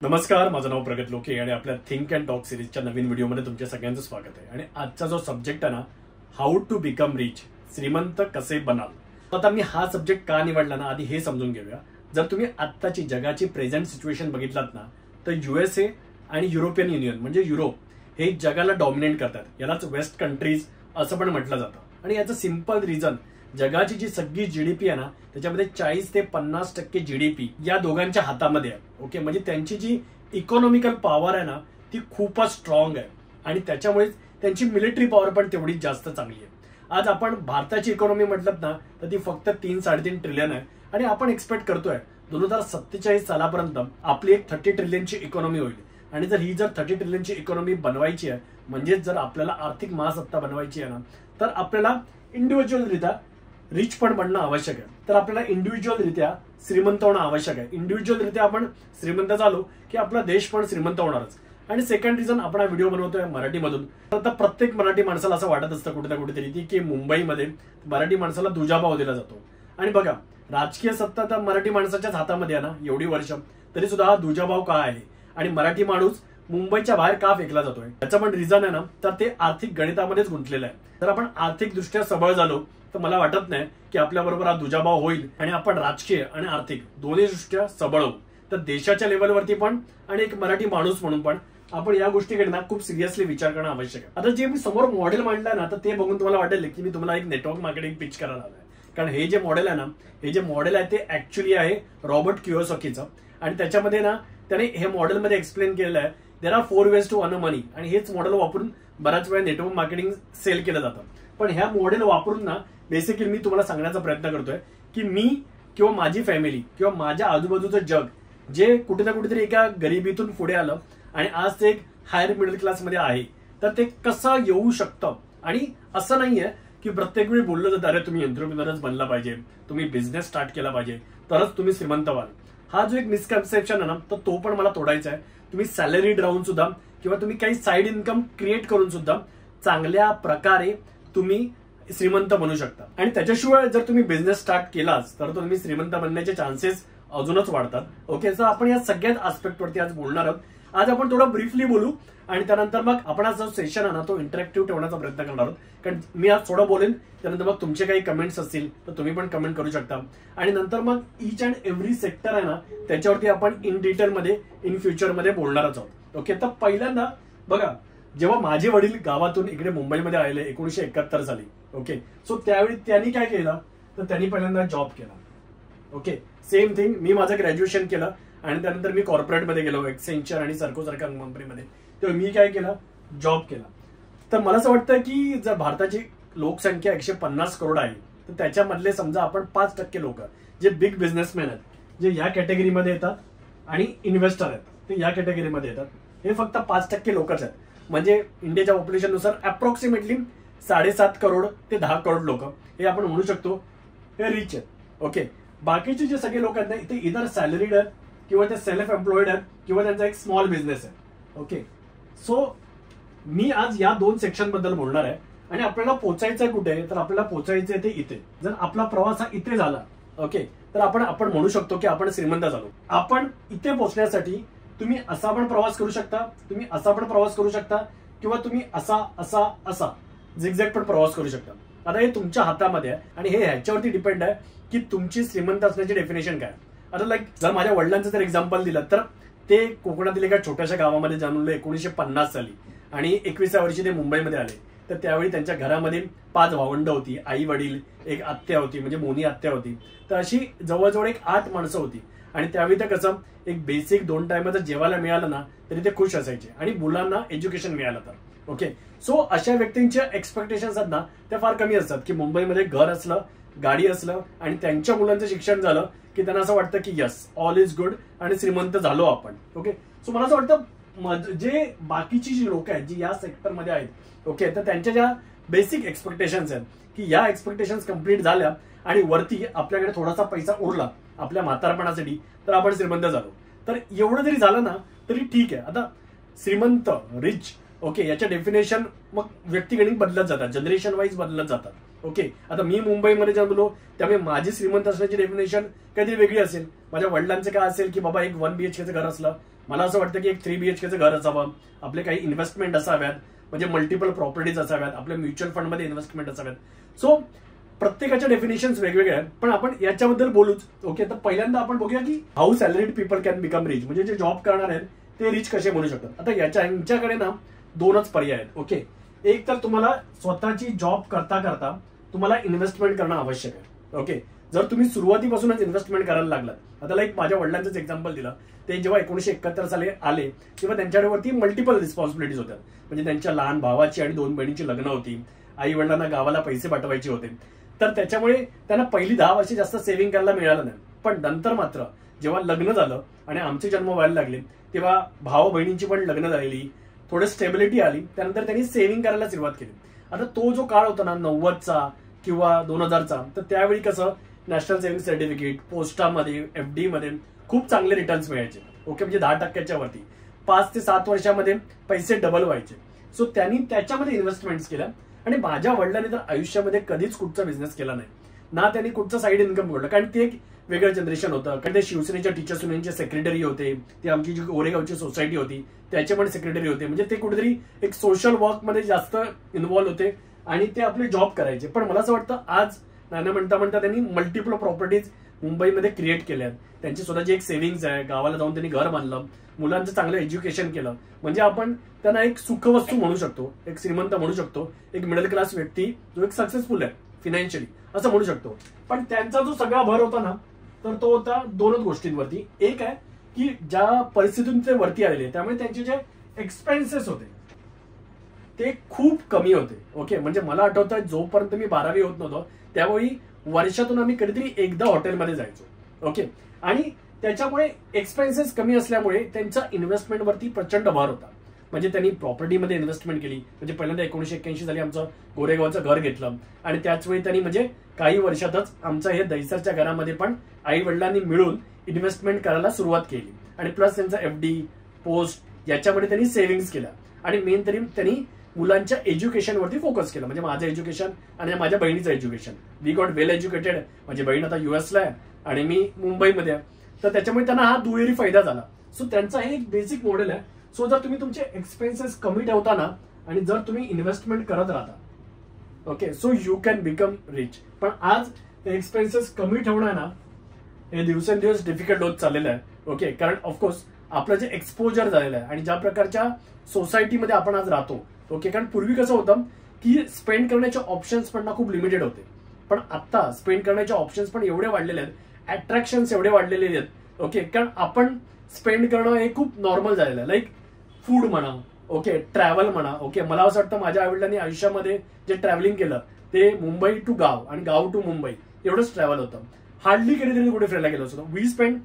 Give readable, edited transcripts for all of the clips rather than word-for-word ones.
नमस्कार, माझं नाव प्रगत लोके आणि आपल्या थिंक अँड टॉक सिरीजच्या नवीन व्हिडिओमध्ये तुमच्या सगळ्यांचं स्वागत आहे। आणि आजचा जो सब्जेक्ट आहे ना, हाऊ टू बिकम रिच, श्रीमंत कसे बनाल। आता मी हा सब्जेक्ट का निवडला ना, आधी हे समजून घेऊया। जर तुम्ही आत्ताची जगाची प्रेझेंट सिच्युएशन बघितलात ना, तर USA आणि युरोपियन युनियन म्हणजे युरोप हे जगाला डॉमिनेट करतात। यालाच वेस्ट कंट्रीज असं पण म्हटलं जातं। आणि याचं सिंपल रिझन, जगाची जी सगळी जीडीपी आहे ना, त्याच्यामध्ये 40 ते 50% जीडीपी या दोघांच्या हातामध्ये आहे। ओके, म्हणजे त्यांची जी इकॉनॉमिकल पॉवर आहे ना, ती खूपच स्ट्रॉंग आहे आणि त्याच्यामुळे त्यांची मिलिटरी पॉवर पण तेवढीच जास्त चांगली आहे। आज आपण भारताची इकॉनॉमी म्हटलं ना, तर ती फक्त 3-3.5 ट्रिलियन आहे आणि आपण एक्सपेक्ट करतोय 2047 सालापर्यंत आपली एक 30 ट्रिलियनची इकॉनॉमी होईल। आणि जर ही 30 ट्रिलियनची इकॉनॉमी बनवायची आहे, म्हणजे जर आपल्याला आर्थिक महासत्ता बनवायची आहे ना, तर आपल्याला इंडिव्हिज्युअलरित्या रिच पण बनणं आवश्यक आहे। तर आपल्याला इंडिव्हिज्युअलरित्या श्रीमंत होणं आवश्यक आहे। इंडिव्हिज्युअलरित्या आपण श्रीमंत झालो की आपला देश पण श्रीमंत होणारच। आणि सेकंड रिझन, आपण हा व्हिडिओ बनवतोय मराठीमधून। तर प्रत्येक मराठी माणसाला असं वाटत असतं कुठे ना कुठेतरी की मुंबईमध्ये मराठी माणसाला दुजाभाव दिला जातो। आणि बघा, राजकीय सत्ता तर मराठी माणसाच्याच हातामध्ये आहे ना एवढी वर्ष, तरी सुद्धा हा दुजाभाव का आहे आणि मराठी माणूस मुंबईच्या बाहेर का फेकला जातोय, याचं पण रिझन आहे ना, तर ते आर्थिक गणितामध्येच गुंतलेलं आहे। तर आपण आर्थिकदृष्ट्या सबळ झालो तर मला वाटत नाही की आपल्याबरोबर हा दुजाभाव होईल आणि आपण राजकीय आणि आर्थिक दोन्ही दृष्ट्या सबळ होऊ। तर देशाच्या लेवलवरती पण आणि एक मराठी माणूस म्हणून पण आपण या गोष्टीकडे ना खूप सिरियसली विचार करणं आवश्यक आहे। आता जे मी समोर मॉडेल मांडलंय ना, तर ते बघून तुम्हाला वाटेल की मी तुम्हाला एक नेटवर्क मार्केटिंग पिच करायला आलोय। कारण हे जे मॉडेल आहे ना, हे जे मॉडेल आहे ते ऍक्च्युअली आहे रॉबर्ट कियोसाकीचं। आणि त्याच्यामध्ये ना त्याने हे मॉडेलमध्ये एक्सप्लेन केलेलं आहे, there are 4 ways to earn money. आणि हेच मॉडेल वापरून बऱ्याच वेळा नेटवर्क मार्केटिंग सेल केलं जातं। पण ह्या मॉडेल वापरून ना बेसिकली मी तुम्हाला सांगण्याचा प्रयत्न करतोय की मी किंवा माझी फॅमिली किंवा माझ्या आजूबाजूचं जग जे कुठे ना कुठेतरी एका गरिबीतून पुढे आलं आणि आज ते एक हायर मिडल क्लासमध्ये आहे, तर ते कसं येऊ शकतं। आणि असं नाहीये की प्रत्येक वेळी बोललं जातं अरे तुम्ही एंटरप्रेन्योरच बनला पाहिजे, तुम्ही बिझनेस स्टार्ट केला पाहिजे, तरच तुम्ही श्रीमंत व्हाल। हा जो एक मिसकन्सेप्शन आहे ना, तर तो पण मला तोडायचा आहे। तुम्ही सॅलरीड राहून सुद्धा किंवा तुम्ही काही साईड इन्कम क्रिएट करून सुद्धा चांगल्या प्रकारे तुम्ही श्रीमंत बनू शकता। आणि त्याच्याशिवाय जर तुम्ही बिझनेस स्टार्ट केलाच तर तुम्ही श्रीमंत बनण्याचे चान्सेस अजूनच वाढतात। ओके, तर आपण या सगळ्याच आस्पेक्टवरती आज बोलणार आहोत। आज आपण थोडं ब्रीफली बोलू आणि त्यानंतर मग आपण आज जो सेशन आहे ना, तो इंटरॅक्टिव्ह ठेवण्याचा प्रयत्न करणार आहोत। कारण मी आज थोडं बोलेन, त्यानंतर मग तुमचे काही कमेंट्स असतील तर तुम्ही पण कमेंट करू शकता। आणि नंतर मग ईच अँड एव्हरी सेक्टर आहे ना, त्याच्यावरती आपण इन डिटेलमध्ये इन फ्युचरमध्ये बोलणारच आहोत। ओके, तर पहिल्यांदा बघा, जेव्हा माझे वडील गावातून इकडे मुंबईमध्ये आले 1971 साली, ओके, सो त्यावेळी त्यांनी काय केलं, तर त्यांनी पहिल्यांदा जॉब केला। ओके, सेम थिंग मी माझं ग्रॅज्युएशन केलं आणि त्यानंतर मी कॉर्पोरेटमध्ये गेलो, एक्सेंचर आणि सर्को सारख्या कंपनीमध्ये। तेव्हा मी काय केलं, जॉब केला। तर मला असं वाटतं की जर भारताची लोकसंख्या 150 करोड आहे, तर त्याच्यामधले समजा आपण 5% लोक जे बिग बिझनेसमॅन आहेत, जे या कॅटेगरीमध्ये येतात आणि इन्व्हेस्टर आहेत, ते या कॅटेगरीमध्ये येतात, हे फक्त 5% लोकच आहेत। म्हणजे इंडियाच्या पॉप्युलेशननुसार अप्रॉक्सिमेटली 7.5 करोड ते 10 करोड लोक हे आपण म्हणू शकतो हे रिच आहेत। ओके, बाकीचे जे सगळे लोक आहेत ना, ते इधर सॅलरीड आहेत किंवा ते सेल्फ एम्प्लॉईड आहेत किंवा त्यांचा एक स्मॉल बिझनेस आहे। ओके, सो मी आज या 2 सेक्शन बद्दल बोलणार आहे। आणि आपल्याला पोचायचंय कुठे, तर आपल्याला पोचायचंय ते इथे। जर आपला प्रवास हा इथे झाला, ओके, तर आपण म्हणू शकतो की आपण श्रीमंत झालो। आपण इथे पोहोचण्यासाठी तुम्ही असा पण प्रवास करू शकता, तुम्ही असा पण प्रवास करू शकता किंवा तुम्ही असा असा असा झिगझॅग पण प्रवास करू शकता। आता हे तुमच्या हातामध्ये आहे आणि हे ह्याच्यावरती डिपेंड आहे की तुमची श्रीमंत असण्याची डेफिनेशन काय। आता लाईक जर माझ्या वडिलांचं जर एक्झाम्पल दिलं, तर ते कोकणातील एका छोट्याशा गावामध्ये जन्मले 1950 साली आणि 21व्या वर्षी ते मुंबईमध्ये आले। तर त्यावेळी त्यांच्या घरामध्ये 5 भावंड होती, आई वडील, एक आत्या होती म्हणजे मोनी आत्या होती। तर अशी जवळजवळ एक 8 माणसं होती। आणि त्यावेळी तर कसं एक बेसिक 2 टायमाचं जेवायला मिळालं ना तरी ते खुश असायचे आणि मुलांना एज्युकेशन मिळालं तर। ओके, सो अशा व्यक्तींच्या एक्सपेक्टेशन्स आहेत ना, त्या फार कमी असतात की मुंबईमध्ये घर असलं, गाडी असलं आणि त्यांच्या मुलांचं शिक्षण झालं की त्यांना असं वाटतं की यस, ऑल इज गुड आणि श्रीमंत झालो आपण। ओके, सो मला असं वाटतं जे बाकीची जी लोक आहेत जी या सेक्टरमध्ये आहेत, ओके, तर त्यांच्या ज्या बेसिक एक्सपेक्टेशन्स आहेत की या एक्सपेक्टेशन्स कम्प्लीट झाल्या आणि वरती आपल्याकडे थोडासा पैसा उरला आपल्या म्हातारपणासाठी, तर आपण श्रीमंत झालो। तर एवढं जरी झालं ना तरी ठीक आहे। आता श्रीमंत, रिच, ओके, याच्या डेफिनेशन मग व्यक्तिगणिक बदलत जातात, जनरेशन वाईज बदलत जातात। ओके, आता मी मुंबईमध्ये जन्मलो त्यामुळे माझी श्रीमंत असण्याची डेफिनेशन कधी वेगळी असेल। माझ्या वडिलांचं काय असेल की बाबा एक 1 BHK घर असलं मला असं वाटतं की एक 3 BHKचं घर असावं, आपले काही इन्व्हेस्टमेंट असाव्यात, म्हणजे मल्टिपल प्रॉपर्टीज असाव्यात, आपल्या म्युच्युअल फंडमध्ये इन्व्हेस्टमेंट असाव्यात. सो प्रत्येकाच्या डेफिनेशन्स वेगवेगळ्या आहेत, पण आपण याच्याबद्दल बोलूच. ओके, तर पहिल्यांदा आपण बघूया की how salaried people can become rich, म्हणजे जे जॉब करणार आहेत ते रिच कसे बनू शकतात. आता यांच्याकडे ना 2च पर्याय आहेत. ओके, एक तर तुम्हाला स्वतःची जॉब करता करता तुम्हाला इन्व्हेस्टमेंट करणं आवश्यक आहे. ओके, जर तुम्ही सुरुवातीपासूनच इन्व्हेस्टमेंट करायला लागलात, आता लाईक माझ्या वडिलांचंच एक्झाम्पल दिलं, ते जेव्हा 1971 साली आले तेव्हा त्यांच्यावरती मल्टिपल रिस्पॉन्सिबिलिटीज होत्या. म्हणजे त्यांच्या लहान भावाची आणि 2 बहिणींची लग्न होती, आई वडिलांना गावाला पैसे पाठवायचे होते, तर त्याच्यामुळे त्यांना पहिली 10 वर्ष जास्त सेव्हिंग करायला मिळालं नाही. पण नंतर मात्र जेव्हा लग्न झालं आणि आमचे जन्म व्हायला लागले तेव्हा भाऊ बहिणींची पण लग्न झालेली, थोडी स्टेबिलिटी आली, त्यानंतर त्यांनी सेव्हिंग करायला सुरुवात केली. आता तो जो काळ होता ना 90चा किंवा 2000चा, तर त्यावेळी कसं नॅशनल सेव्हिंग सर्टिफिकेट, पोस्टामध्ये, FD मध्ये खूप चांगले रिटर्न्स मिळायचे. ओके, म्हणजे 10% वरती 5 ते 7 वर्षामध्ये पैसे डबल व्हायचे. सो त्यांनी त्याच्यामध्ये इन्व्हेस्टमेंट्स केल्या. आणि माझ्या वडिलांनी तर आयुष्यामध्ये कधीच कुठचा बिझनेस केला नाही, ना त्यांनी कुठचं साईड इन्कम करलं, कारण ते एक वेगळं जनरेशन होतं. कारण ते शिवसेनेच्या टीचर्स युनियनचे सेक्रेटरी होते, ते आमची जी गोरेगावची सोसायटी होती त्याचे पण सेक्रेटरी होते. म्हणजे ते कुठेतरी एक सोशल वर्कमध्ये जास्त इन्व्हॉल्व्ह होते आणि ते आपले जॉब करायचे. पण मला असं वाटतं आज नाना म्हणता म्हणता त्यांनी मल्टिपल प्रॉपर्टीज मुंबईमध्ये क्रिएट केल्या. त्यांची स्वतःची एक सेव्हिंग्ज आहे, गावाला जाऊन त्यांनी घर बांधलं, मुलांचं चांगलं एज्युकेशन केलं. म्हणजे आपण त्यांना एक सुखवस्तू म्हणू शकतो, एक श्रीमंत म्हणू शकतो, एक मिडल क्लास व्यक्ती जो एक सक्सेसफुल आहे फिनान्शियली असं म्हणू शकतो. पण त्यांचा जो सगळा भर होता ना, तर तो होता 2च गोष्टींवरती. एक आहे की ज्या परिस्थितीतून ते वरती आलेले त्यामुळे त्यांचे जे एक्सपेन्सेस होते ते खूप कमी होते. ओके, म्हणजे मला आठवतं जोपर्यंत मी 12वी होत नव्हतो त्यावेळी वर्षातून आम्ही कधीतरी एकदा हॉटेलमध्ये जायचो. ओके, आणि त्याच्यामुळे एक्सपेन्सेस कमी असल्यामुळे त्यांच्या इन्व्हेस्टमेंटवरती प्रचंड भर होता. म्हणजे त्यांनी प्रॉपर्टीमध्ये इन्व्हेस्टमेंट केली. म्हणजे पहिल्यांदा 1981 साली आमचं गोरेगावचं घर घेतलं आणि त्याच वेळी त्यांनी म्हणजे काही वर्षातच आमचं हे दैसरच्या घरामध्ये पण आई वडिलांनी मिळून इन्व्हेस्टमेंट करायला सुरुवात केली. आणि प्लस त्यांचा FD, पोस्ट याच्यामध्ये त्यांनी सेव्हिंग्स केल्या. आणि मेन तरी त्यांनी मुलांच्या एज्युकेशनवरती फोकस केला. म्हणजे माझं एज्युकेशन आणि माझ्या बहिणीचं education, we got well educated. माझी बहीण आता US ला आहे आणि मी मुंबईमध्ये आहे, तर त्याच्यामुळे त्यांना हा दुहेरी फायदा झाला. सो त्यांचा हे एक बेसिक मॉडेल आहे. सो जर तुम्ही तुमचे एक्सपेन्सेस कमी ठेवता ना आणि जर तुम्ही इन्व्हेस्टमेंट करत राहता, okay, so you can become rich. पण आज एक्सपेन्सेस कमी ठेवणं ना हे दिवसेंदिवस डिफिकल्ट होत चाललेलं आहे. ओके, कारण ऑफकोर्स आपलं जे एक्सपोजर झालेलं आहे आणि ज्या प्रकारच्या सोसायटीमध्ये आपण आज राहतो. ओके, कारण पूर्वी कसं होतं की स्पेंड करण्याचे ऑप्शन्स पण ना खूप लिमिटेड होते, पण आता स्पेंड करण्याचे ऑप्शन्स पण एवढे वाढलेले आहेत, अट्रॅक्शन्स एवढे वाढलेले आहेत. ओके, कारण आपण स्पेंड करणं हे खूप नॉर्मल झालेलं आहे. लाईक फूड म्हणा, ओके, ट्रॅव्हल म्हणा. ओके, मला असं वाटतं माझ्या आईवडिलांनी आयुष्यामध्ये जे ट्रॅव्हलिंग केलं ते मुंबई टू गाव आणि गाव टू मुंबई एवढंच ट्रॅव्हल होतं. हार्डली कधीतरी कुठे फिरायला गेलो असतो. We spend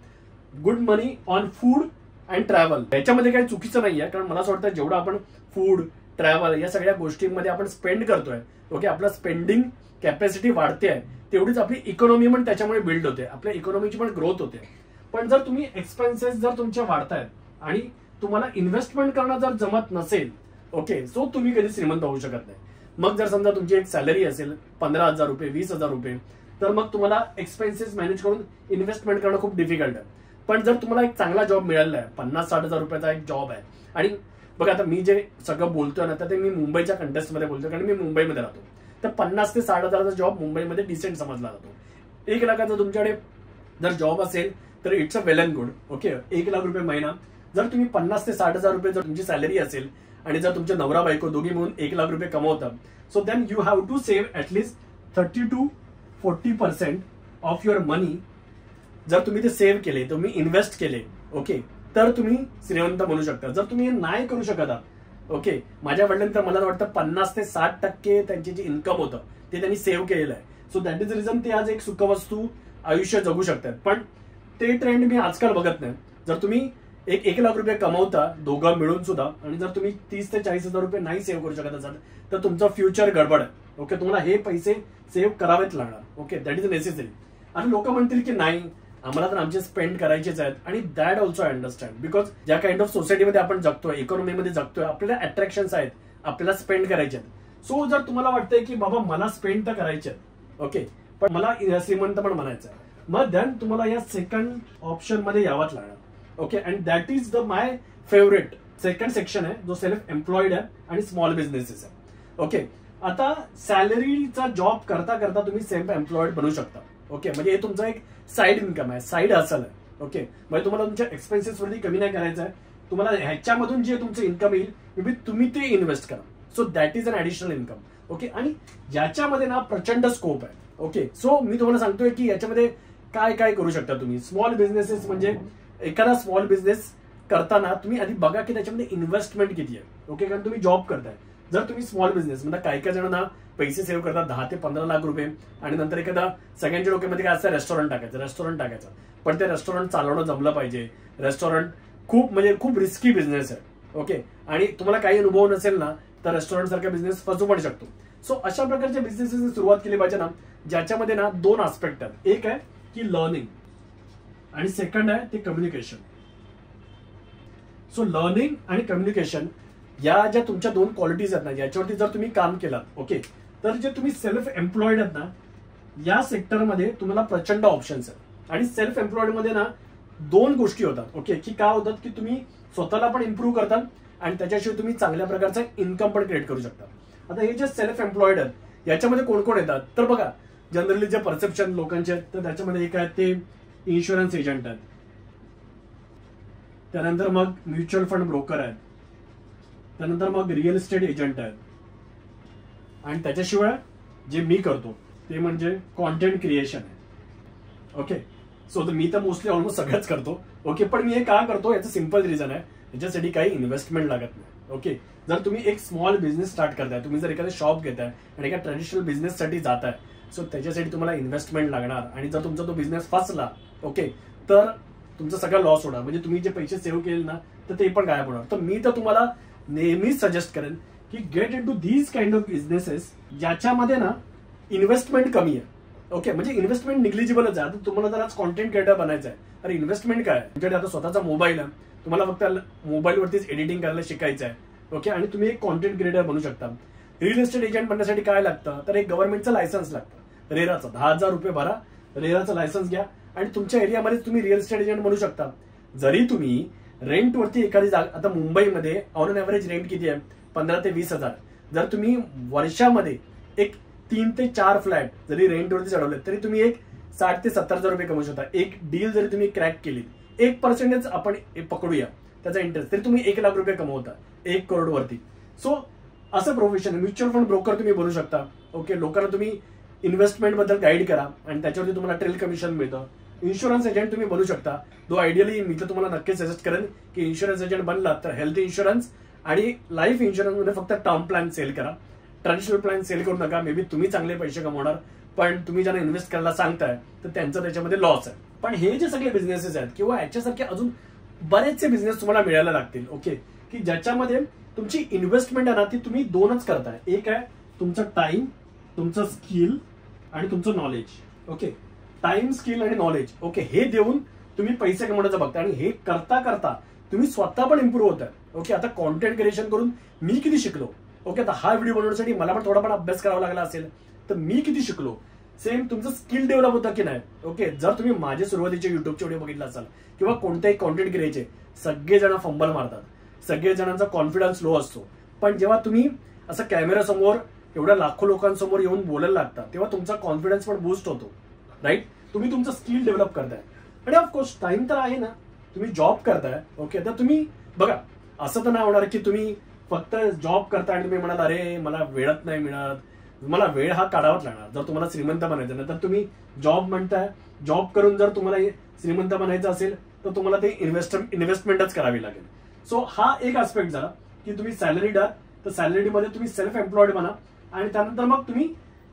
good money on food and travel. याच्यामध्ये काही चुकीचं नाहीये, कारण मला असं वाटतं जेवढं आपण फूड, ट्रॅव्हल या सगळ्या गोष्टींमध्ये आपण स्पेंड करतोय, ओके, आपलं स्पेंडिंग कॅपॅसिटी वाढते आहे, तेवढीच आपली इकॉनॉमी पण त्याच्यामुळे बिल्ड होते, आपल्या इकॉनॉमीची पण ग्रोथ होते. पण जर तुम्ही एक्सपेन्सेस जर तुमच्या वाढतायत आणि तुम्हाला इन्व्हेस्टमेंट करणं जर जमत नसेल, ओके, सो तुम्ही कधी श्रीमंत होऊ शकत नाही. मग जर समजा तुमची एक सॅलरी असेल 15,000 रुपये, 20,000 रुपये, तर मग तुम्हाला एक्सपेन्सेस मॅनेज करून इन्व्हेस्टमेंट करणं खूप डिफिकल्ट आहे. पण जर तुम्हाला एक चांगला जॉब मिळाला आहे, 50-60,000 रुपयाचा एक जॉब आहे, आणि बघा आता मी जे सगळं बोलतोय ना, तर ते मी मुंबईच्या कंटेस्टमध्ये बोलतोय, कारण मी मुंबईमध्ये राहतो. तर 50 ते 60,000चा जॉब मुंबईमध्ये डिसेंट समजला जातो. 1 लाखाचा तुमच्याकडे जर जॉब असेल तर it's a well and good. Okay, 1 lakh रुपये महिना. जर तुम्ही 50 ते 60,000 रुपये जर तुमची सॅलरी असेल आणि जर तुमचे नवरा बायको दोघी मिळून 1 लाख रुपये कमवतात, so then you have to save at least 30 to 40% of your money. जर तुम्ही ते सेव्ह केले, तुम्ही इन्व्हेस्ट केले, ओके, तर तुम्ही श्रीमंत बनू शकता. जर तुम्ही हे नाही करू शकत आहात, ओके, माझ्या वडिलांनी तर मला वाटतं 50 ते 60% त्यांचे जे इन्कम होतं ते त्यांनी सेव्ह केलेलं आहे. सो दॅट इज रिझन ते आज एक सुखवस्तू आयुष्य जगू शकतात. पण ते ट्रेंड मी आजकाल बघत नाही. जर तुम्ही 1 लाख रुपये कमवता दोघं मिळून सुद्धा, आणि जर तुम्ही 30 ते 40,000 रुपये नाही सेव्ह करू शकत असाल, तर तुमचं फ्युचर गडबड आहे. ओके, तुम्हाला हे पैसे सेव्ह करावेच लागणार. Okay, that is necessary. आणि लोक म्हणतील की नाही, आम्हाला तर आमचे स्पेंड करायचेच आहेत, आणि that also I understand, because ज्या काइंड ऑफ सोसायटीमध्ये आपण जगतोय, इकॉनॉमीमध्ये जगतोय, आपल्याला अट्रॅक्शन्स आहेत, आपल्याला स्पेंड करायचे आहेत. सो जर तुम्हाला वाटतंय की बाबा मला स्पेंड तर करायचे आहेत, ओके, पण मला श्रीमंत पण म्हणायचं आहे, मग देन तुम्हाला या सेकंड ऑप्शन मध्ये यावंच लागणार. Okay, and that is the my favourite second section आहे जो सेल्फ एम्प्लॉईड आहे आणि स्मॉल बिझनेसेस आहे. ओके, आता सॅलरीचा जॉब करता करता तुम्ही सेल्फ एम्प्लॉईड बनू शकता. ओके, म्हणजे हे तुमचा एक साईड इन्कम आहे, साईड हसल आहे. ओके, म्हणजे तुम्हाला तुमच्या एक्सपेन्सेस वरती कमी नाही करायचं आहे. तुम्हाला ह्याच्यामधून जे तुमचं इन्कम येईल मे बी तुम्ही ते इन्व्हेस्ट करा. So that is an additional income. Okay, आणि याच्यामध्ये ना प्रचंड स्कोप आहे. ओके, सो मी तुम्हाला सांगतोय की याच्यामध्ये काय काय करू शकता तुम्ही. स्मॉल बिझनेसेस म्हणजे एखादा स्मॉल बिझनेस करताना तुम्ही आधी बघा की त्याच्यामध्ये इन्व्हेस्टमेंट किती आहे. ओके, कारण तुम्ही जॉब करताय. जर तुम्ही स्मॉल बिझनेस म्हणजे काही जणांना पैसे सेव्ह करतात 10 ते 15 लाख रुपये आणि नंतर एखादा सगळ्यांच्या डोक्यामध्ये काय असतं रेस्टॉरंट टाकायचं, पण ते रेस्टॉरंट चालवणं जमलं पाहिजे. रेस्टॉरंट खूप रिस्की बिझनेस आहे. ओके, आणि तुम्हाला काही अनुभव नसेल ना तर रेस्टॉरंट सारखा बिझनेस फसू पण शकतो. सो अशा प्रकारच्या बिझनेसची सुरुवात केली पाहिजे ना ज्याच्यामध्ये ना 2 आस्पेक्ट आहेत. एक आहे की लर्निंग आणि सेकंड आहे ते कम्युनिकेशन. सो लर्निंग आणि कम्युनिकेशन या ज्या तुमच्या 2 क्वालिटीज आहेत ना याच्यावरती जर तुम्ही काम केलात, ओके, तर जे तुम्ही सेल्फ एम्प्लॉईड आहेत ना या सेक्टरमध्ये तुम्हाला प्रचंड ऑप्शन्स आहेत. आणि सेल्फ एम्प्लॉईड मध्ये ना 2 गोष्टी होतात. ओके, की काय होतात की तुम्ही स्वतःला पण इम्प्रूव्ह करतात आणि त्याच्याशिवाय तुम्ही चांगल्या प्रकारचा इन्कम पण क्रिएट करू शकता. आता हे जे सेल्फ एम्प्लॉईड आहेत याच्यामध्ये कोण कोण येतात तर बघा, जनरली जे परसेप्शन लोकांचे आहेत तर त्याच्यामध्ये एक आहेत ते इन्शुरन्स एजंट आहेत, त्यानंतर मग म्युच्युअल फंड ब्रोकर आहेत, त्यानंतर मग रिअल इस्टेट एजंट आहेत, आणि त्याच्याशिवाय जे मी करतो ते म्हणजे कॉन्टेंट क्रिएशन आहे. ओके, सो मी तर मोस्टली ऑलमोस्ट सगळंच करतो. ओके, पण मी हे का करतो याचं सिंपल रिझन आहे, याच्यासाठी काही इन्व्हेस्टमेंट लागत नाही. ओके, जर तुम्ही एक स्मॉल बिझनेस स्टार्ट करताय, तुम्ही जर एखादा शॉप घेताय आणि एका ट्रेडिशनल बिझनेससाठी जाताय, सो त्याच्यासाठी तुम्हाला इन्व्हेस्टमेंट लागणार. आणि जर तुमचा तो बिझनेस फसला, ओके, तर तुमचा सगळा लॉस होणार. म्हणजे तुम्ही जे पैसे सेव्ह केले ना तर ते पण गायब होणार. तर मी तर तुम्हाला नेहमीच सजेस्ट करेन की get in to these kind of businesses ज्याच्यामध्ये ना इन्व्हेस्टमेंट कमी आहे. ओके, म्हणजे इन्व्हेस्टमेंट निग्लिजिबलच आहे. आता तुम्हाला जर आज कॉन्टेंट क्रिएटर बनायचं आहे, अरे इन्व्हेस्टमेंट काय, तुमच्याकडे आता स्वतःचा मोबाईल आहे, तुम्हाला फक्त मोबाईलवरतीच एडिटिंग करायला शिकायचं आहे. ओके, आणि तुम्ही एक कॉन्टेंट क्रिएटर बनू शकता. रिअल इस्टेट एजंट बनण्यासाठी काय लागतं तर एक गव्हर्नमेंटचं लायसन्स लागतं, रेराचं. 10,000 रुपये भरा, रेराचं लायसन्स घ्या आणि तुमच्या एरियामध्ये तुम्ही रिअल इस्टेट एजंट बनू शकता. जरी तुम्ही रेंटवरती एखादी जागा, आता मुंबईमध्ये ऑन अन ॲव्हरेज रेंट किती आहे 15 ते 20,000. जर तुम्ही वर्षामध्ये एक 3 ते 4 फ्लॅट जरी रेंटवरती चढवले तरी तुम्ही एक 60 ते 70,000 रुपये कमवू शकता. एक डील जरी तुम्ही क्रॅक केली, 1% आपण पकडूया त्याचा इंटरेस्ट, तरी तुम्ही 1 लाख रुपये कमवता 1 करोड वरती. सो असं प्रोफेशन. म्युच्युअल फंड ब्रोकर तुम्ही बनू शकता. ओके, लोकांना तुम्ही इन्व्हेस्टमेंट बद्दल गाईड करा आणि त्याच्यावरती तुम्हाला ट्रेल कमिशन मिळतं. इन्शुरन्स एजंट तुम्ही बनू शकता. दो आयडियली मी तर तुम्हाला नक्कीच सजेस्ट करेन की इन्शुरन्स एजंट बनला तर हेल्थ इन्शुरन्स आणि लाईफ इन्शुरन्स मध्ये फक्त टर्म प्लॅन सेल करा. ट्रॅडिशनल प्लॅन सेल करू नका. मे बी तुम्ही चांगले पैसे कमवणार, पण तुम्ही ज्यांना इन्व्हेस्ट करायला सांगताय तर त्यांचं त्याच्यामध्ये लॉस आहे. पण हे जे सगळे बिझनेसेस आहेत किंवा याच्यासारखे अजून बरेचसे बिझनेस तुम्हाला मिळायला लागतील. ओके, की ज्याच्यामध्ये तुमची इन्व्हेस्टमेंट आहे ना ती तुम्ही 2च करताय. एक आहे तुमचं टाइम, तुमचं स्किल आणि तुमचं नॉलेज. ओके, टाइम, स्किल आणि नॉलेज. ओके, हे देऊन तुम्ही पैसे कमवण्याचं बघता आणि हे करता करता तुम्ही स्वतः पण इम्प्रूव्ह होताय. ओके, आता कॉन्टेंट क्रिएशन करून मी किती शिकलो. ओके, आता हा व्हिडिओ बनवण्यासाठी मला पण थोडाफार अभ्यास करावा लागला असेल तर मी किती शिकलो. सेम तुमचं स्किल डेव्हलप होतं की नाही. ओके, जर तुम्ही माझे सुरुवातीचे युट्यूबचे व्हिडिओ बघितला असाल किंवा कोणत्याही कॉन्टेंट क्रिएटचे, सगळेजण फंबल मारतात, सगळेजणांचा कॉन्फिडन्स लो असतो. पण जेव्हा तुम्ही असं कॅमेरासमोर एवढ्या लाखो लोकांसमोर येऊन बोलायला लागता तेव्हा तुमचा कॉन्फिडन्स पण बूस्ट होतो. राईट, तुम्ही तुमचं स्किल डेव्हलप करताय आणि ऑफकोर्स टाइम तर आहे ना, तुम्ही जॉब करताय. ओके, तर तुम्ही बघा असं तर नाही होणार की तुम्ही फक्त जॉब करताय आणि तुम्ही म्हणाल अरे मला वेळच नाही मिळत. तुम्हाला वेळ हा काढावाच लागणार जर तुम्हाला श्रीमंत बनायचं नाही. तर तुम्ही जॉब म्हणताय, जॉब करून जर तुम्हाला श्रीमंत बनायचं असेल तर तुम्हाला ते इन्व्हेस्टमेंटच करावी लागेल. सो हा एक आस्पेक्ट झाला की तुम्ही सॅलरीड आहात तर सॅलरीमध्ये तुम्ही सेल्फ एम्प्लॉईड बना आणि त्यानंतर मग तुम्ही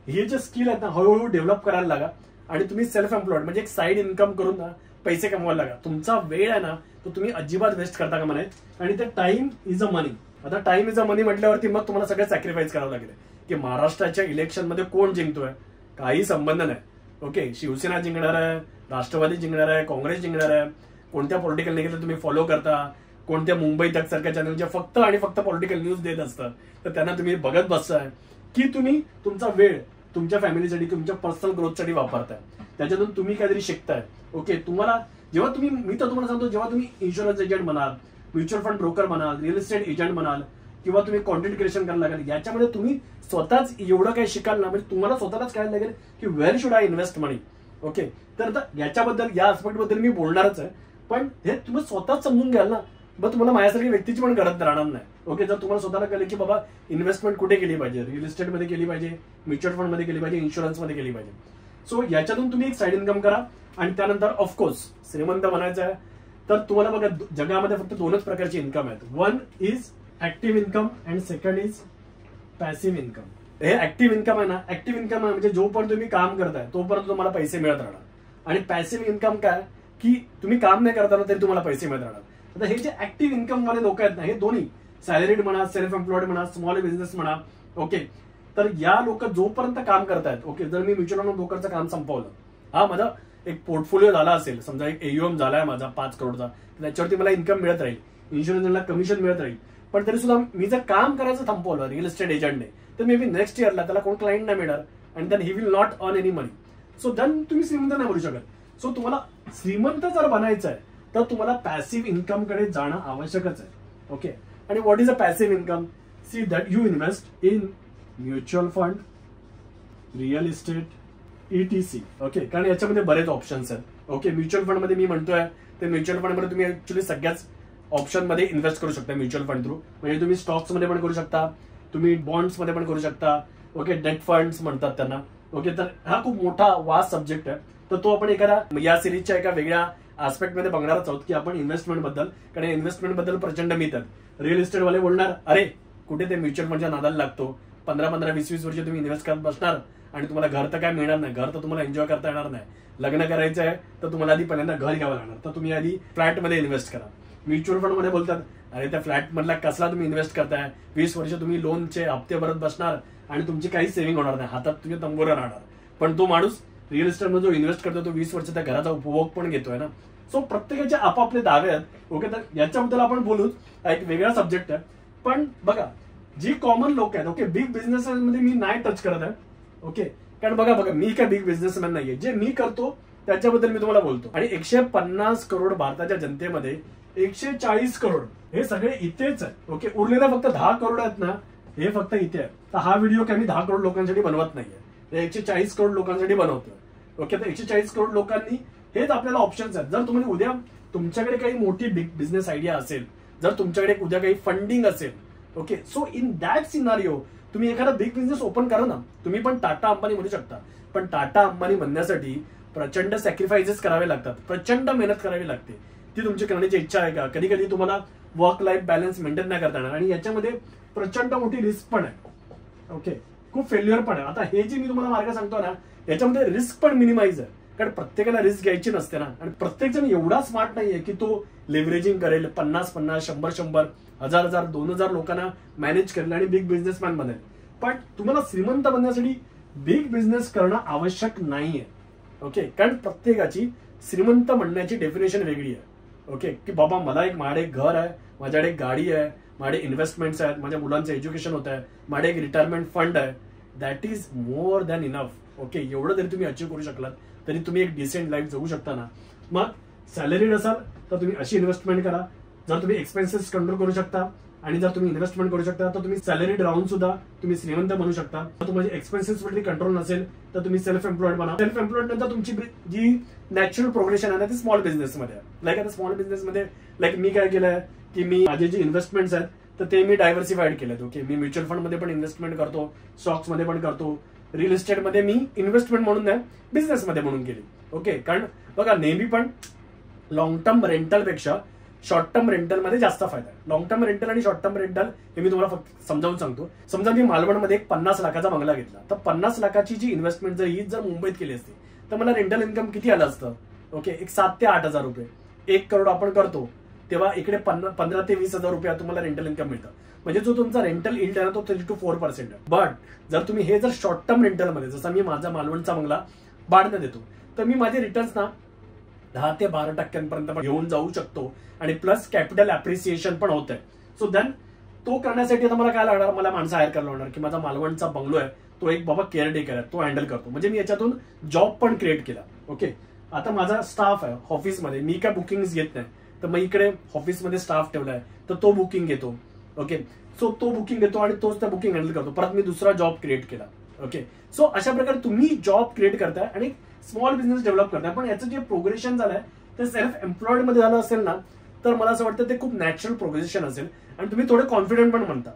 हे जे स्किल आहेत ना हळूहळू डेव्हलप करायला लागा आणि तुम्ही सेल्फ एम्प्लॉईड म्हणजे एक साईड इन्कम करून ना पैसे कमवायला लागा. तुमचा वेळ आहे ना तो तुम्ही अजिबात वेस्ट करता का म्हणे. आणि ते टाइम इज अ मनी. आता टाइम इज अ मनी म्हटल्यावरती मग तुम्हाला सगळं सॅक्रिफाईस करावं लागेल की महाराष्ट्राच्या इलेक्शनमध्ये कोण जिंकतोय काही संबंध नाही. ओके, शिवसेना जिंकणार आहे, राष्ट्रवादी जिंकणार आहे, काँग्रेस जिंकणार आहे, कोणत्या पॉलिटिकल नेत्याला तुम्ही फॉलो करता, कोणत्या मुंबई तक सारख्या चॅनल जे फक्त आणि फक्त पॉलिटिकल न्यूज देत असतात तर त्यांना तुम्ही बघत बसताय की तुम्ही तुमचा वेळ तुमच्या फॅमिलीसाठी तुमच्या पर्सनल ग्रोथसाठी वापरताय, त्याच्यातून तुम्ही काहीतरी शिकताय. ओके, तुम्हाला जेव्हा तुम्ही, मी तर तुम्हाला सांगतो, जेव्हा तुम्ही इन्शुरन्स एजंट म्हणाल, म्युच्युअल फंड ब्रोकर म्हणाल, रिअल इस्टेट एजंट म्हणाल, किंवा तुम्ही कॉन्टेंट क्रिएशन करायला लागेल, याच्यामध्ये तुम्ही स्वतःच एवढं काही शिकाल ना, म्हणजे तुम्हाला स्वतःलाच कळायला लागेल की where should I invest money. Okay, तर याच्याबद्दल, या आस्पेक्टबद्दल मी बोलणारच आहे, पण हे तुम्ही स्वतःच समजून घ्याल ना, मग तुम्हाला माझ्यासारखी व्यक्तीची पण गरज राहणार नाही. ओके, जर तुम्हाला स्वतःला कळलं की बाबा इन्व्हेस्टमेंट कुठे केली पाहिजे, रिअल इस्टेटमध्ये केली पाहिजे, म्युच्युअल फंडमध्ये केली पाहिजे, इन्शुरन्समध्ये केली पाहिजे. सो याच्यातून तुम्ही एक साईड इन्कम करा. आणि त्यानंतर ऑफकोर्स श्रीमंत बनायचं आहे तर तुम्हाला बघा, जगामध्ये फक्त दोनच प्रकारची इन्कम आहेत. One is active income and second is passive income. हे ऍक्टिव्ह इन्कम आहे ना, ऍक्टिव्ह इन्कम आहे म्हणजे जोपर्यंत तुम्ही काम करताय तोपर्यंत तुम्हाला पैसे मिळत राहणार. आणि पॅसिव्ह इन्कम काय, की तुम्ही काम नाही करताना तरी तुम्हाला पैसे मिळत राहणार. आता हे जे ऍक्टिव्ह इन्कम वाले लोक आहेत ना, हे दोन्ही सॅलरीड म्हणा, सेल्फ एम्प्लॉयड म्हणा, स्मॉल बिझनेस म्हणा, ओके, तर या लोक जोपर्यंत काम करतायत, ओके, जर मी म्युच्युअल फंड ब्रोकरचं काम संपवलं, हा माझा एक पोर्टफोलिओ झाला असेल, समजा एक एयूएम झालाय माझा 5 करोडचा, त्याच्यावरती मला इन्कम मिळत राहील, इन्शुरन्सला कमिशन मिळत राहील. पण तरी सुद्धा मी जर काम करायचं थांबवलं रिअल इस्टेट एजंटने, तर मे बी नेक्स्ट इयरला त्याला कोण क्लायंट नाही मिळणार, and then he will not earn any money. So then तुम्ही श्रीमंत नाही बनू शकत. सो तुम्हाला श्रीमंत जर बनायचं आहे तर तुम्हाला पॅसिव्ह इन्कम कडे जाणं आवश्यकच आहे. ओके, आणि what is a passive income? See that you invest in mutual fund, real estate, ETC. Okay, कारण याच्यामध्ये बरेच ऑप्शन्स आहेत. ओके, म्युच्युअल फंड मध्ये मी म्हणतोय ते म्युच्युअल फंड मध्ये तुम्ही ऍक्च्युअली सगळ्याच ऑप्शन मध्ये इन्व्हेस्ट करू शकता म्युच्युअल फंड थ्रू. म्हणजे तुम्ही स्टॉक्स मध्ये पण करू शकता, तुम्ही बॉन्ड्स मध्ये पण करू शकता. ओके, डेट फंड्स म्हणतात त्यांना. ओके, तर हा खूप मोठा वास्ट सब्जेक्ट आहे. तर तो आपण एखादा या सिरीजच्या एका वेगळ्या आस्पेक्ट मध्ये बघणारच आहोत की आपण इन्व्हेस्टमेंट बद्दल, कारण इन्व्हेस्टमेंट बद्दल प्रचंड मिथ आहेत. रिअल इस्टेट वाले बोलणार, अरे कुठे ते म्युच्युअल फंडच्या नादाला लागतो, 15-15, 20-20 वर्ष तुम्ही इन्व्हेस्ट करत बसणार आणि तुम्हाला घर तर काय मिळणार नाही, घर तर तुम्हाला एन्जॉय करता येणार नाही. लग्न करायचं आहे तर तुम्हाला आधी पहिल्यांदा घर घ्यावं लागणार, तर तुम्ही आधी फ्लॅटमध्ये इन्व्हेस्ट करा. म्युच्युअल फंड मध्ये बोलतात, अरे त्या फ्लॅट मधला कसला तुम्ही इन्व्हेस्ट करताय, 20 वर्ष तुम्ही लोनचे हप्ते भरत बसणार आणि तुमची काही सेव्हिंग होणार नाही, हातात तुझे तंबोरा राहणार. पण तो माणूस रिअल इस्टेटमध्ये जो इन्व्हेस्ट करतो तो 20 वर्ष त्या घराचा उपभोग पण घेतोय ना. सो प्रत्येकाचे आपापले दावे आहेत. ओके, तर याच्याबद्दल आपण बोलूच, एक वेगळा सब्जेक्ट आहे. पण बघा, जी कॉमन लोक आहेत, ओके, बिग बिझनेस मध्ये मी नाही टच करत आहे. ओके, कारण बघा मी काय बिग बिझनेसमॅन नाहीये, जे मी करतो त्याच्याबद्दल मी तुम्हाला बोलतो. आणि 150 करोड भारताच्या जनतेमध्ये 140 करोड हे सगळे इथेच आहे. ओके, उरलेले फक्त 10 करोड आहेत ना, हे फक्त इथे आहे. तर हा व्हिडिओ काय मी 10 करोड लोकांसाठी बनवत नाहीये, 140 करोड लोकांसाठी बनवतोय. ओके, तर 140 करोड लोकांनी हेच आपल्याला ऑप्शन्स आहेत. जर तुम्हाला उद्या तुमच्याकडे काही मोठी बिग बिझनेस आयडिया असेल, जर तुमच्याकडे उद्या काही फंडिंग असेल, okay, so in that scenario तुम्ही एखादा बिग बिझनेस ओपन करा ना. तुम्ही पण टाटा अंबानी म्हणू शकता, पण टाटा अंबानी बनण्यासाठी प्रचंड सॅक्रिफायसेस करावे लागतात, प्रचंड मेहनत करावी लागते. ती तुमची करण्याची इच्छा आहे का? कधी कधी तुम्हाला वर्क लाईफ बॅलन्स मेंटेन नाही करता येणार आणि याच्यामध्ये प्रचंड मोठी रिस्क पण आहे. ओके, खूप फेल्युअर पण आहे. आता हे जे मी तुम्हाला मार्ग सांगतो ना, याच्यामध्ये रिस्क पण मिनिमाइज आहे, कारण प्रत्येकाला रिस्क घ्यायची नसते ना. आणि प्रत्येक जण एवढा स्मार्ट नाहीये की तो लेव्हरेजिंग करेल, 50-50, 100-100, 1000-1000, 2000 लोकांना मॅनेज करेल आणि बिग बिझनेसमॅन बनेल. पण तुम्हाला श्रीमंत बनण्यासाठी बिग बिझनेस करणं आवश्यक नाहीये. ओके, कारण प्रत्येकाची श्रीमंत म्हणण्याची डेफिनेशन वेगळी आहे. ओके, की बाबा मला माझ्याकडे एक घर आहे, माझ्याकडे एक गाडी आहे, माझे इन्व्हेस्टमेंट्स आहेत, माझ्या मुलांचं एज्युकेशन होत आहे, माझे एक रिटायरमेंट फंड आहे, that is more than enough. Okay, एवढं जरी तुम्ही अचीव्ह करू शकलात तरी तुम्ही एक डिसेंट लाईफ जगू शकता ना. मग सॅलरीड असाल तर तुम्ही अशी इन्व्हेस्टमेंट करा. जर तुम्ही एक्सपेन्सेस कंट्रोल करू शकता आणि जर तुम्ही इन्व्हेस्टमेंट करू शकता तर तुम्ही सॅलरीड राहून सुद्धा तुम्ही श्रीमंत बनू शकता. तुम्हाला एक्सपेन्सेस वरती कंट्रोल नसेल तर तुम्ही सेल्फ एम्प्लॉयड बना. सेल्फ एम्प्लॉयड नंतर तुमची जी नॅचरल प्रोग्रेशन आहे ना ती स्मॉल बिझनेसमध्ये आहे. लाईक आता स्मॉल बिझनेसमध्ये लाईक मी काय केलंय की मी माझे जे इन्व्हेस्टमेंट्स आहेत तर ते मी डायव्हर्सिफाईड केलेत. ओके, मी म्युच्युअल फंडमध्ये पण इन्व्हेस्टमेंट करतो, स्टॉक्स मध्ये पण करतो, रिअल इस्टेटमध्ये मी इन्व्हेस्टमेंट म्हणून नाही बिझनेसमध्ये म्हणून केली. ओके, कारण बघा नेहमी पण लॉंग टर्म रेंटल पेक्षा शॉर्ट टर्म रेंटल मध्ये जास्त फायदा आहे. लॉंग टर्म रेंटल आणि शॉर्ट टर्म रेंटल हे मी तुम्हाला फक्त समजावून सांगतो. समजा मी मालवणमध्ये एक 50 लाखाचा बंगला घेतला, तर 50 लाखाची जी इन्व्हेस्टमेंट जर ही जर मुंबईत केली असती तर मला रेंटल इन्कम किती आलं असतं? ओके, एक 7 ते 8 हजार रुपये. 1 करोड आपण करतो तेव्हा इकडे 15 ते 20 हजार रुपये तुम्हाला रेंटल इन्कम मिळतं. म्हणजे जो तुमचा रेंटल इल्ड आहे ना तो 3 to 4% आहे. बट जर तुम्ही हे जर शॉर्ट टर्म रेंटलमध्ये, जसा मी माझा मालवणचा बंगला भाड्याने देतो, तर मी माझे रिटर्न्स ना 10 ते 12% घेऊन जाऊ शकतो आणि प्लस कॅपिटल अप्रिसिएशन पण होत आहे. सो देन तो करण्यासाठी आता मला काय लागणार, मला माणसं हायर करायला लागणार की माझा मालवणचा बंगलो आहे तो एक बाबा केअरटेकर आहे, तो हँडल करतो. म्हणजे मी याच्यातून जॉब पण क्रिएट केला. ओके, आता माझा स्टाफ आहे ऑफिसमध्ये, मी काय बुकिंग घेत नाही, तर मग इकडे ऑफिसमध्ये स्टाफ ठेवलाय, तर तो बुकिंग घेतो. ओके, सो तो बुकिंग घेतो आणि तोच त्या बुकिंग हँडल करतो. परत मी दुसरा जॉब क्रिएट केला. ओके, सो अशा प्रकारे तुम्ही जॉब क्रिएट करताय आणि स्मॉल बिझनेस डेव्हलप करताय. पण याचं जे प्रोग्रेशन झालंय ते सेल्फ एम्प्लॉयड मध्ये झालं असेल ना, तर मला असं वाटतं ते खूप नॅचरल प्रोग्रेशन असेल आणि तुम्ही थोडे कॉन्फिडंट पण म्हणता.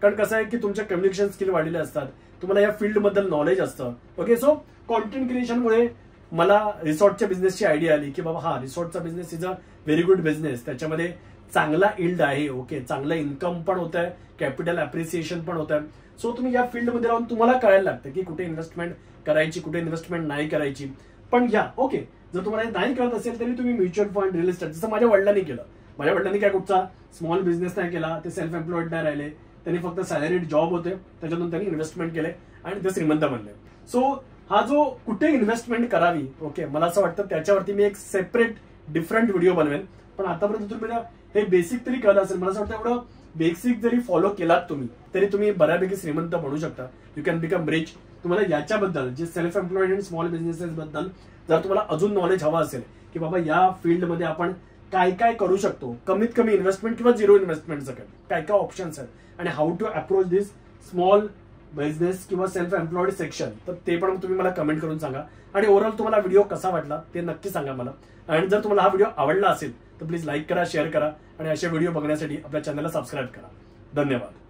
कारण कसं आहे की तुमच्या कम्युनिकेशन स्किल वाढलेले असतात, तुम्हाला या फील्ड बद्दल नॉलेज असतं. ओके, सो कॉन्टेंट क्रिएशनमुळे मला रिसॉर्टच्या बिझनेसची आयडिया आली की बाबा हा रिसॉर्टचा business is a very good business, त्याच्यामध्ये चांगला इल्ड आहे. ओके, चांगला इन्कम पण होत आहे, कॅपिटल अप्रिसिएशन पण होत आहे. सो तुम्ही या फील्डमध्ये राहून तुम्हाला कळायला लागतं की कुठे इन्व्हेस्टमेंट करायची, कुठे इन्व्हेस्टमेंट नाही करायची. पण या ओके, जर तुम्हाला नाही करत असेल तरी तुम्ही म्युच्युअल फंड, रिअल इस्टेट, जसं माझ्या वडिलांनी केलं. माझ्या वडिलांनी काय कुठचा स्मॉल बिझनेस नाही केला, ते सेल्फ एम्प्लॉइड नाही राहिले, त्यांनी फक्त सॅलरीड जॉब होते, त्याच्यातून त्यांनी इन्व्हेस्टमेंट केले आणि ते श्रीमंत बनले. सो हा जो कुठे इन्व्हेस्टमेंट करावी, ओके, मला असं वाटतं त्याच्यावरती मी एक सेपरेट डिफरंट व्हिडिओ बनवेल. पण आतापर्यंत तुम्ही हे बेसिक तरी कळलं असेल. मला असं वाटतं एवढं बेसिक जरी फॉलो केलात तुम्ही तरी तुम्ही बऱ्यापैकी श्रीमंत बनू शकता. You can become rich. तुम्हाला याच्याबद्दल जे self employed and small businesses बद्दल जर तुम्हाला अजून नॉलेज हवा असेल की बाबा या फील्डमध्ये आपण काय काय करू शकतो, कमीत कमी इन्व्हेस्टमेंट किंवा झिरो इन्व्हेस्टमेंट सकट काय काय ऑप्शन्स आहेत आणि how to approach this small business किंवा सेल्फ एम्प्लॉइड सेक्शन, तर ते पण तुम्ही मला कमेंट करून सांगा. आणि ओव्हरऑल तुम्हाला व्हिडिओ कसा वाटला ते नक्की सांगा मला. आणि जर तुम्हाला हा व्हिडिओ आवडला असेल तर प्लीज लाईक करा, शेअर करा आणि असे व्हिडिओ बघण्यासाठी आपल्या चॅनलला सबस्क्राईब करा. धन्यवाद.